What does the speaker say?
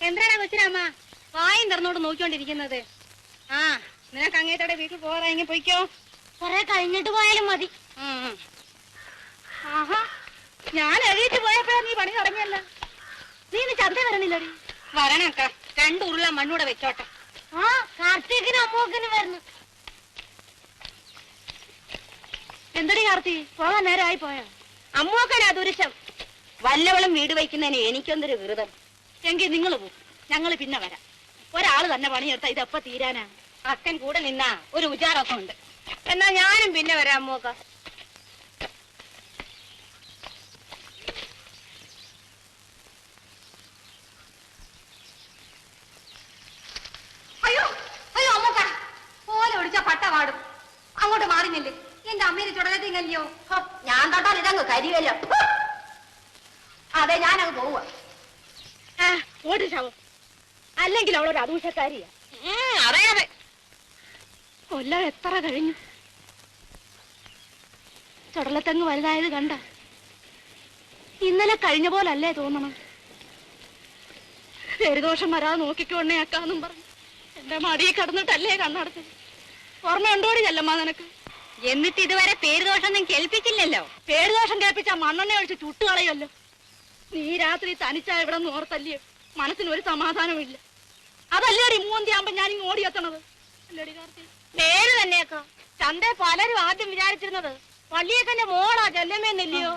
എന്താണ് കൊച്ചിനമ്മ വായും തുറന്നോട് നോക്കിക്കൊണ്ടിരിക്കുന്നത്? ആ, നിനക്ക് അങ്ങേത്തോടെ വീട്ടിൽ പോകാറായെങ്കിൽ പൊയ്ക്കോ. കൊറേ കഴിഞ്ഞിട്ട് പോയാലും മതി. ആഹാ, ഞാൻ എഴുതിട്ട് പോയപ്പോഴാ നീ പണി തുടങ്ങിയല്ല. നീ ഇന്ന് ചന്ത വരണില്ലടി? വരണക്ക, 2 ഉരുള മണ്ണൂടെ വെച്ചോട്ടെ. ആ, കാർത്തികിനും അമ്മൂക്കിനും വരണം. എന്തടി കാർത്തി, പോകാൻ നേരമായി പോയോ? അമ്മൂക്കനാ ദുരിശം. വല്ലവളും വീട് വയ്ക്കുന്നതിന് എനിക്കൊന്നൊരു വിറുതം. എങ്കിൽ നിങ്ങൾ പോകും, ഞങ്ങൾ പിന്നെ വരാം. ഒരാള് തന്നെ പണിയെടുത്താ ഇതെപ്പ തീരാനാ? അക്കൻ കൂടെ നിന്നാ ഒരു ഉജാറൊക്കെ ഉണ്ട്. എന്നാ ഞാനും പിന്നെ വരാം അമ്മൂക്ക. അയ്യോ അയ്യോ അമ്മൂക്ക, പോലെ ഒടിച്ച പട്ട പാടും. അങ്ങോട്ട് മാറിഞ്ഞില്ലേ? എന്റെ അമ്മേനെ ചുടലത്തിങ്ങല്ലയോ? ഞാൻ തൊട്ടാൽ ഇതങ്ങ് കരിവല്ലോ. അതെ, ഞാനങ്ങ് പോവുക. ഓടിച്ചാവോ, അല്ലെങ്കിൽ അവളൊരു അദൂഷക്കാരിയാ. അറിയാതെ കൊല്ലം എത്ര കഴിഞ്ഞു. ചുടലത്തെങ്ങ് വലുതായത് കണ്ട. ഇന്നലെ കഴിഞ്ഞ പോലല്ലേ തോന്നണം. പേരുദോഷം വരാതെ നോക്കിക്കോണേ അക്കാന്നും പറഞ്ഞു എന്റെ മടിയിൽ കിടന്നിട്ടല്ലേ കണ്ണടച്ചത്. ഓർമ്മയുണ്ടോടി ചെല്ലമ്മ നിനക്ക്? എന്നിട്ട് ഇതുവരെ പേരുദോഷം കേൾപ്പിച്ചില്ലല്ലോ. പേരുദോഷം കേൾപ്പിച്ചാ മണ്ണെണ്ണ ഒഴിച്ച് ചുട്ടുകളയല്ലോ. നീ രാത്രി തനിച്ചാ ഇവിടെ നിന്ന് ഓർത്തല്ലേ മനസ്സിനൊരു സമാധാനമില്ല. അതല്ലേടി മൂന്തിയാകുമ്പോ ഞാനിങ്ങ് ഓടിയെത്തണത്. അല്ലേടി കാർത്തി? പേര് തന്നെയൊക്കെ ചന്ത പലരും ആദ്യം വിചാരിച്ചിരുന്നത് വള്ളിയേക്കന്റെ മോളാ ചെല്ലമ്മേന്നില്ലയോ?